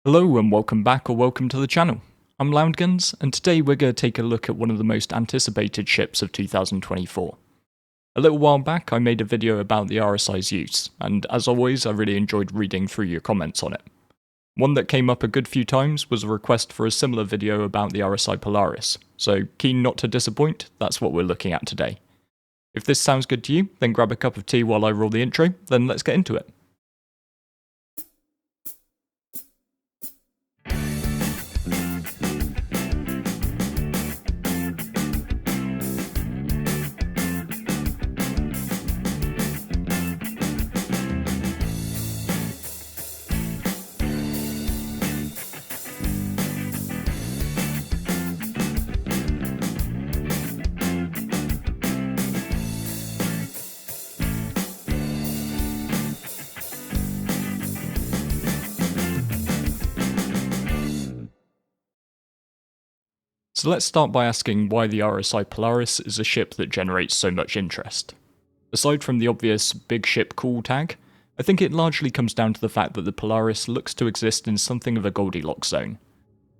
Hello and welcome back or welcome to the channel. I'm Loudguns and today we're going to take a look at one of the most anticipated ships of 2024. A little while back I made a video about the RSI's use and as always I really enjoyed reading through your comments on it. One that came up a good few times was a request for a similar video about the RSI Polaris, so keen not to disappoint, that's what we're looking at today. If this sounds good to you, then grab a cup of tea while I roll the intro, then let's get into it. So let's start by asking why the RSI Polaris is a ship that generates so much interest. Aside from the obvious big ship cool tag, I think it largely comes down to the fact that the Polaris looks to exist in something of a Goldilocks zone.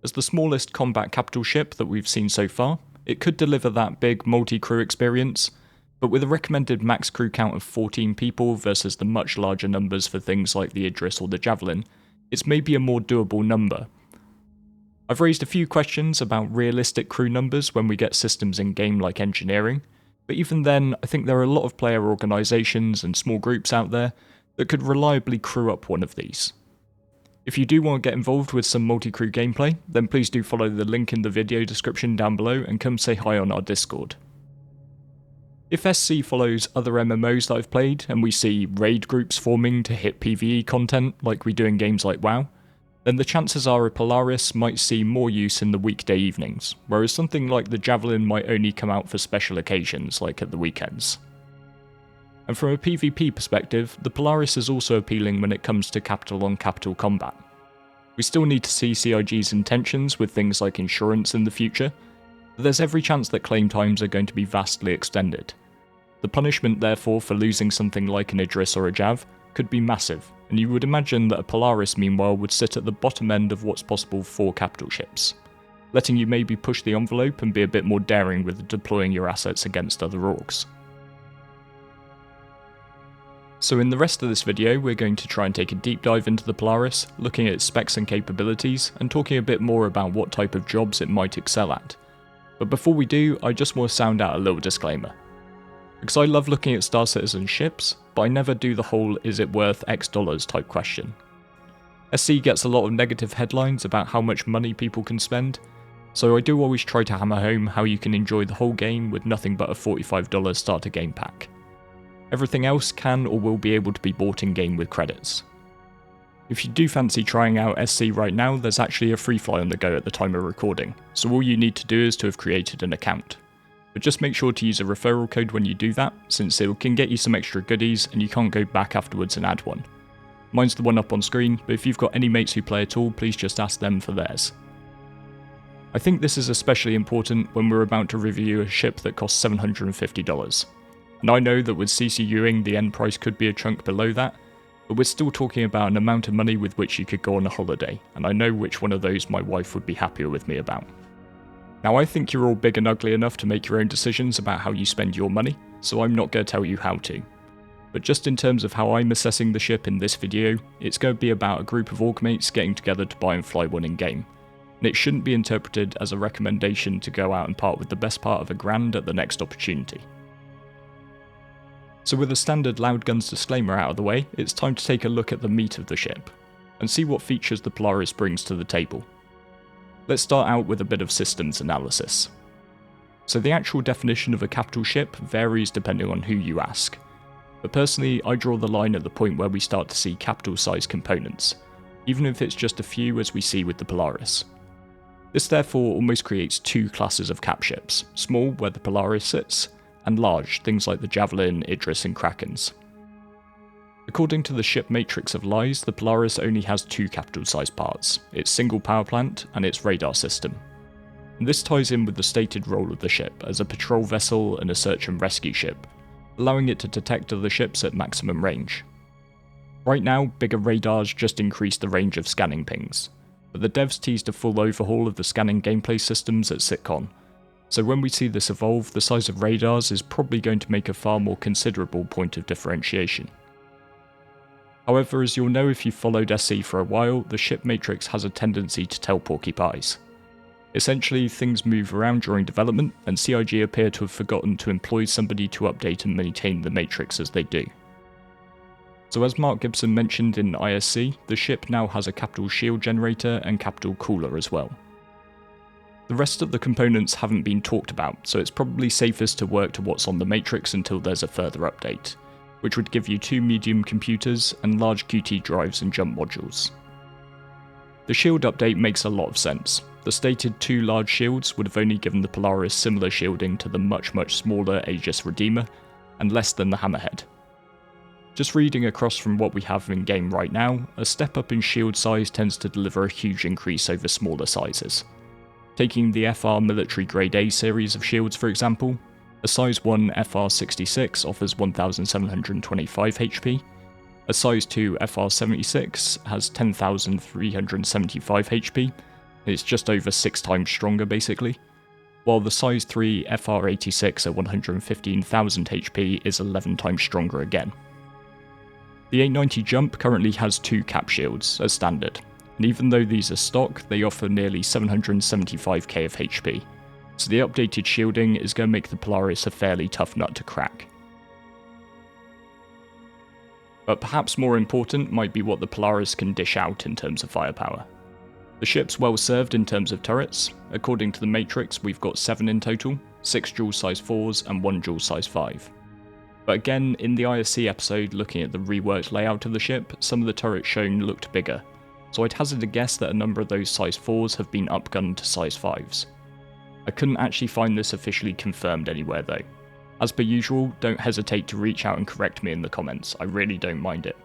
As the smallest combat capital ship that we've seen so far, it could deliver that big multi-crew experience, but with a recommended max crew count of 14 people versus the much larger numbers for things like the Idris or the Javelin, it's maybe a more doable number. I've raised a few questions about realistic crew numbers when we get systems in-game like engineering, but even then I think there are a lot of player organisations and small groups out there that could reliably crew up one of these. If you do want to get involved with some multi-crew gameplay, then please do follow the link in the video description down below and come say hi on our Discord. If SC follows other MMOs that I've played and we see raid groups forming to hit PvE content like we do in games like WoW, then the chances are a Polaris might see more use in the weekday evenings, whereas something like the Javelin might only come out for special occasions like at the weekends. And from a PvP perspective, the Polaris is also appealing when it comes to capital-on-capital combat. We still need to see CIG's intentions with things like insurance in the future, but there's every chance that claim times are going to be vastly extended. The punishment therefore for losing something like an Idris or a Jav could be massive, and you would imagine that a Polaris meanwhile would sit at the bottom end of what's possible for capital ships, letting you maybe push the envelope and be a bit more daring with deploying your assets against other orgs. So in the rest of this video we're going to try and take a deep dive into the Polaris, looking at its specs and capabilities, and talking a bit more about what type of jobs it might excel at. But before we do, I just want to sound out a little disclaimer. Because I love looking at Star Citizen ships, but I never do the whole is it worth X dollars type question. SC gets a lot of negative headlines about how much money people can spend, so I do always try to hammer home how you can enjoy the whole game with nothing but a $45 starter game pack. Everything else can or will be able to be bought in game with credits. If you do fancy trying out SC right now, there's actually a free fly on the go at the time of recording, so all you need to do is to have created an account. But just make sure to use a referral code when you do that, since it can get you some extra goodies and you can't go back afterwards and add one. Mine's the one up on screen, but if you've got any mates who play at all, please just ask them for theirs. I think this is especially important when we're about to review a ship that costs $750. And I know that with CCUing the end price could be a chunk below that, but we're still talking about an amount of money with which you could go on a holiday, and I know which one of those my wife would be happier with me about. Now I think you're all big and ugly enough to make your own decisions about how you spend your money, so I'm not going to tell you how to. But just in terms of how I'm assessing the ship in this video, it's going to be about a group of org mates getting together to buy and fly one in game, and it shouldn't be interpreted as a recommendation to go out and part with the best part of $1,000 at the next opportunity. So with a standard Loudguns disclaimer out of the way, it's time to take a look at the meat of the ship, and see what features the Polaris brings to the table. Let's start out with a bit of systems analysis. So the actual definition of a capital ship varies depending on who you ask, but personally I draw the line at the point where we start to see capital size components, even if it's just a few as we see with the Polaris. This therefore almost creates two classes of cap ships, small where the Polaris sits, and large, things like the Javelin, Idris and Krakens. According to the ship matrix of lies, the Polaris only has two capital size parts, its single power plant and its radar system. And this ties in with the stated role of the ship as a patrol vessel and a search and rescue ship, allowing it to detect other ships at maximum range. Right now, bigger radars just increase the range of scanning pings, but the devs teased a full overhaul of the scanning gameplay systems at SitCon, so when we see this evolve, the size of radars is probably going to make a far more considerable point of differentiation. However, as you'll know if you've followed SC for a while, the ship matrix has a tendency to tell porcupines. Essentially, things move around during development, and CIG appear to have forgotten to employ somebody to update and maintain the matrix as they do. So as Mark Gibson mentioned in ISC, the ship now has a capital shield generator and capital cooler as well. The rest of the components haven't been talked about, so it's probably safest to work to what's on the matrix until there's a further update, which would give you 2 medium computers and large QT drives and jump modules. The shield update makes a lot of sense. The stated 2 large shields would have only given the Polaris similar shielding to the much smaller Aegis Redeemer, and less than the Hammerhead. Just reading across from what we have in game right now, a step up in shield size tends to deliver a huge increase over smaller sizes. Taking the FR Military Grade A series of shields for example, a size 1 FR66 offers 1725 HP, a size 2 FR76 has 10,375 HP, it's just over 6 times stronger basically, while the size 3 FR86 at 115,000 HP is 11 times stronger again. The 890 Jump currently has 2 cap shields as standard, and even though these are stock, they offer nearly 775k of HP, so the updated shielding is going to make the Polaris a fairly tough nut to crack. But perhaps more important might be what the Polaris can dish out in terms of firepower. The ship's well served in terms of turrets. According to the Matrix, we've got 7 in total, 6 dual size 4s and 1 dual size 5. But again, in the ISC episode looking at the reworked layout of the ship, some of the turrets shown looked bigger, so I'd hazard a guess that a number of those size 4s have been upgunned to size 5s. I couldn't actually find this officially confirmed anywhere though. As per usual, don't hesitate to reach out and correct me in the comments, I really don't mind it.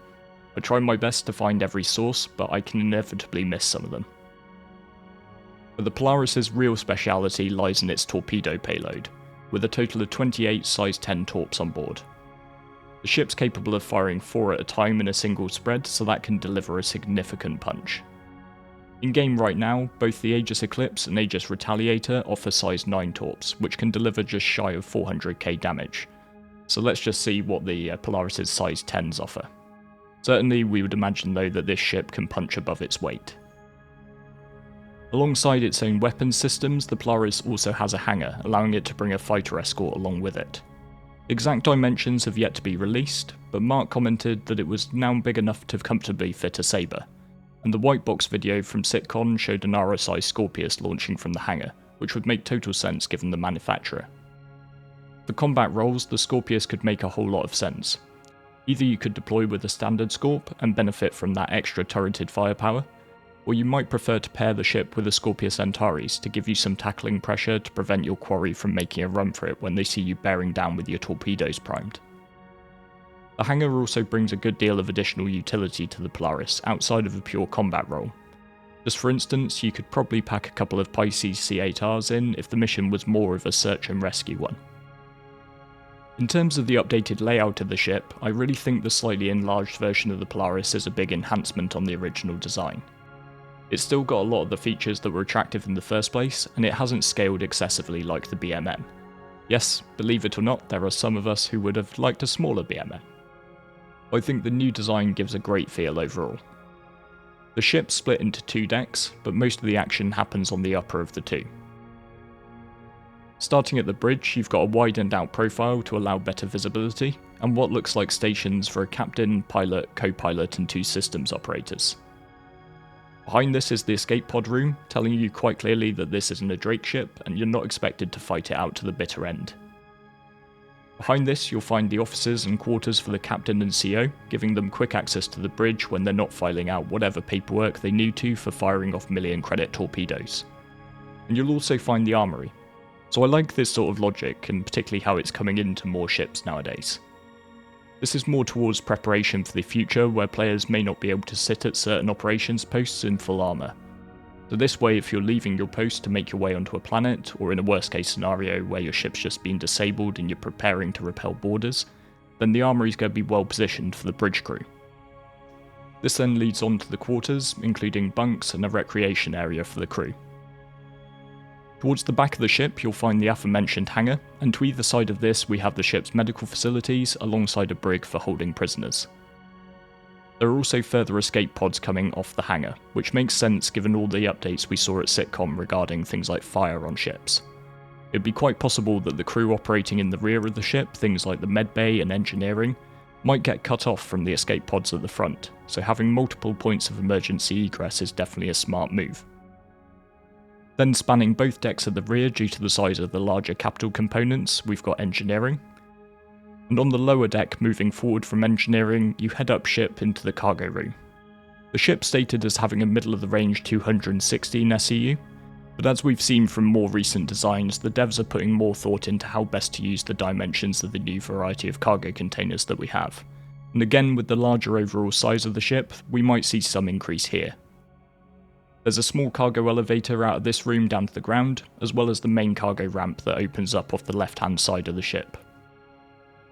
I try my best to find every source, but I can inevitably miss some of them. But the Polaris's real speciality lies in its torpedo payload, with a total of 28 size 10 torps on board. The ship's capable of firing 4 at a time in a single spread, so that can deliver a significant punch. In game right now, both the Aegis Eclipse and Aegis Retaliator offer size 9 torps, which can deliver just shy of 400k damage. So let's just see what the Polaris's size 10s offer. Certainly we would imagine though that this ship can punch above its weight. Alongside its own weapons systems, the Polaris also has a hangar, allowing it to bring a fighter escort along with it. Exact dimensions have yet to be released, but Mark commented that it was now big enough to comfortably fit a Sabre, and the white box video from SitCon showed an RSI Scorpius launching from the hangar, which would make total sense given the manufacturer. For combat roles, the Scorpius could make a whole lot of sense. Either you could deploy with a standard Scorp and benefit from that extra turreted firepower, or you might prefer to pair the ship with a Scorpius Antares to give you some tackling pressure to prevent your quarry from making a run for it when they see you bearing down with your torpedoes primed. The hangar also brings a good deal of additional utility to the Polaris outside of a pure combat role. Just for instance, you could probably pack a couple of Pisces C8Rs in if the mission was more of a search and rescue one. In terms of the updated layout of the ship, I really think the slightly enlarged version of the Polaris is a big enhancement on the original design. It's still got a lot of the features that were attractive in the first place, and it hasn't scaled excessively like the BMM. Yes, believe it or not, there are some of us who would have liked a smaller BMM. I think the new design gives a great feel overall. The ship's split into 2 decks, but most of the action happens on the upper of the 2. Starting at the bridge, you've got a widened out profile to allow better visibility, and what looks like stations for a captain, pilot, co-pilot and 2 systems operators. Behind this is the escape pod room, telling you quite clearly that this isn't a Drake ship and you're not expected to fight it out to the bitter end. Behind this you'll find the offices and quarters for the captain and CO, giving them quick access to the bridge when they're not filing out whatever paperwork they need to for firing off million credit torpedoes. And you'll also find the armory. So I like this sort of logic, and particularly how it's coming into more ships nowadays. This is more towards preparation for the future where players may not be able to sit at certain operations posts in full armour. So this way, if you're leaving your post to make your way onto a planet, or in a worst case scenario where your ship's just been disabled and you're preparing to repel boarders, then the armory's going to be well positioned for the bridge crew. This then leads on to the quarters, including bunks and a recreation area for the crew. Towards the back of the ship you'll find the aforementioned hangar, and to either side of this we have the ship's medical facilities alongside a brig for holding prisoners. There are also further escape pods coming off the hangar, which makes sense given all the updates we saw at Sitcom regarding things like fire on ships. It'd be quite possible that the crew operating in the rear of the ship, things like the medbay and engineering, might get cut off from the escape pods at the front, so having multiple points of emergency egress is definitely a smart move. Then spanning both decks at the rear due to the size of the larger capital components, we've got engineering. And on the lower deck, moving forward from engineering, you head up ship into the cargo room. The ship's stated as having a middle of the range 216 SEU, but as we've seen from more recent designs, the devs are putting more thought into how best to use the dimensions of the new variety of cargo containers that we have. And again, with the larger overall size of the ship, we might see some increase here. There's a small cargo elevator out of this room down to the ground, as well as the main cargo ramp that opens up off the left-hand side of the ship.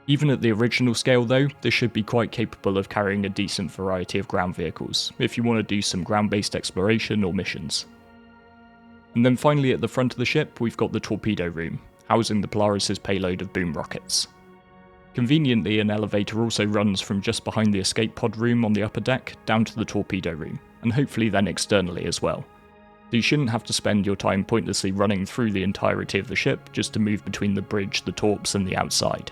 Even at the original scale though, this should be quite capable of carrying a decent variety of ground vehicles, if you want to do some ground-based exploration or missions. And then finally at the front of the ship, we've got the torpedo room, housing the Polaris' payload of boom rockets. Conveniently, an elevator also runs from just behind the escape pod room on the upper deck down to the torpedo room, and hopefully then externally as well. So you shouldn't have to spend your time pointlessly running through the entirety of the ship just to move between the bridge, the torps and the outside.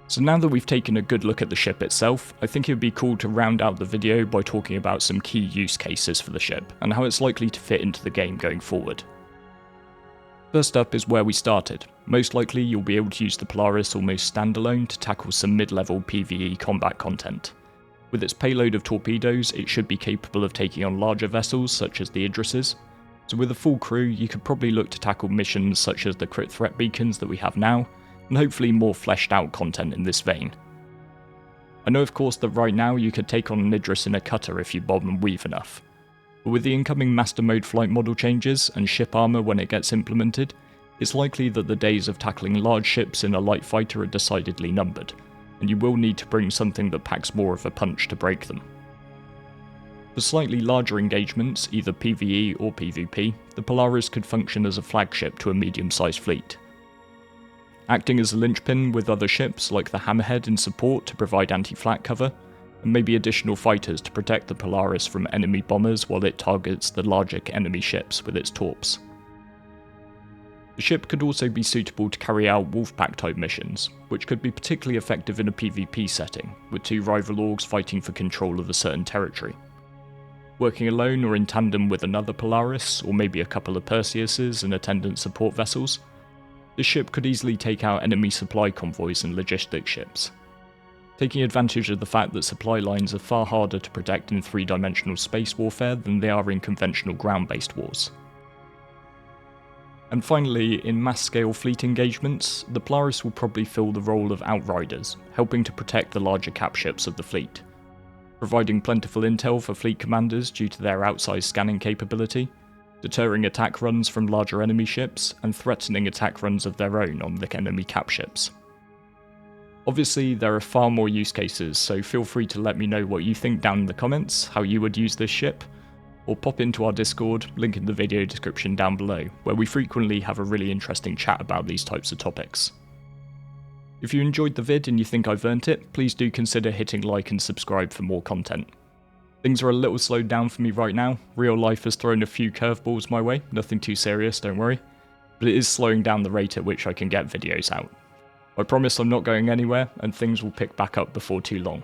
So now that we've taken a good look at the ship itself, I think it would be cool to round out the video by talking about some key use cases for the ship, and how it's likely to fit into the game going forward. First up is where we started. Most likely you'll be able to use the Polaris almost standalone to tackle some mid-level PvE combat content. With its payload of torpedoes, it should be capable of taking on larger vessels such as the Idrises, so with a full crew you could probably look to tackle missions such as the crit threat beacons that we have now, and hopefully more fleshed out content in this vein. I know of course that right now you could take on an Idris in a cutter if you bob and weave enough, but with the incoming Master Mode flight model changes and ship armour when it gets implemented, it's likely that the days of tackling large ships in a light fighter are decidedly numbered, and you will need to bring something that packs more of a punch to break them. For slightly larger engagements, either PvE or PvP, the Polaris could function as a flagship to a medium-sized fleet. Acting as a linchpin with other ships like the Hammerhead in support to provide anti-flak cover, and maybe additional fighters to protect the Polaris from enemy bombers while it targets the larger enemy ships with its torps. The ship could also be suitable to carry out Wolfpack type missions, which could be particularly effective in a PvP setting, with two rival orgs fighting for control of a certain territory. Working alone or in tandem with another Polaris, or maybe a couple of Perseuses and attendant support vessels, the ship could easily take out enemy supply convoys and logistics ships. Taking advantage of the fact that supply lines are far harder to protect in three-dimensional space warfare than they are in conventional ground-based wars. And finally, in mass-scale fleet engagements, the Polaris will probably fill the role of outriders, helping to protect the larger cap ships of the fleet, providing plentiful intel for fleet commanders due to their outsized scanning capability, deterring attack runs from larger enemy ships, and threatening attack runs of their own on the enemy cap ships. Obviously, there are far more use cases, so feel free to let me know what you think down in the comments, how you would use this ship, or pop into our Discord, link in the video description down below, where we frequently have a really interesting chat about these types of topics. If you enjoyed the vid and you think I've earned it, please do consider hitting like and subscribe for more content. Things are a little slowed down for me right now, real life has thrown a few curveballs my way, nothing too serious, don't worry, but it is slowing down the rate at which I can get videos out. I promise I'm not going anywhere, and things will pick back up before too long.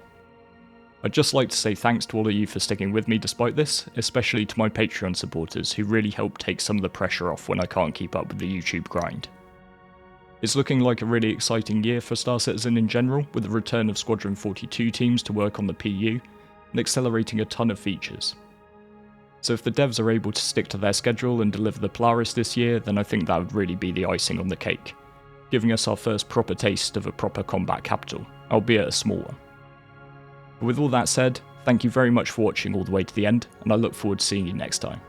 I'd just like to say thanks to all of you for sticking with me despite this, especially to my Patreon supporters who really help take some of the pressure off when I can't keep up with the YouTube grind. It's looking like a really exciting year for Star Citizen in general, with the return of Squadron 42 teams to work on the PU, and accelerating a ton of features. So if the devs are able to stick to their schedule and deliver the Polaris this year, then I think that would really be the icing on the cake, giving us our first proper taste of a proper combat capital, albeit a small one. But with all that said, thank you very much for watching all the way to the end, and I look forward to seeing you next time.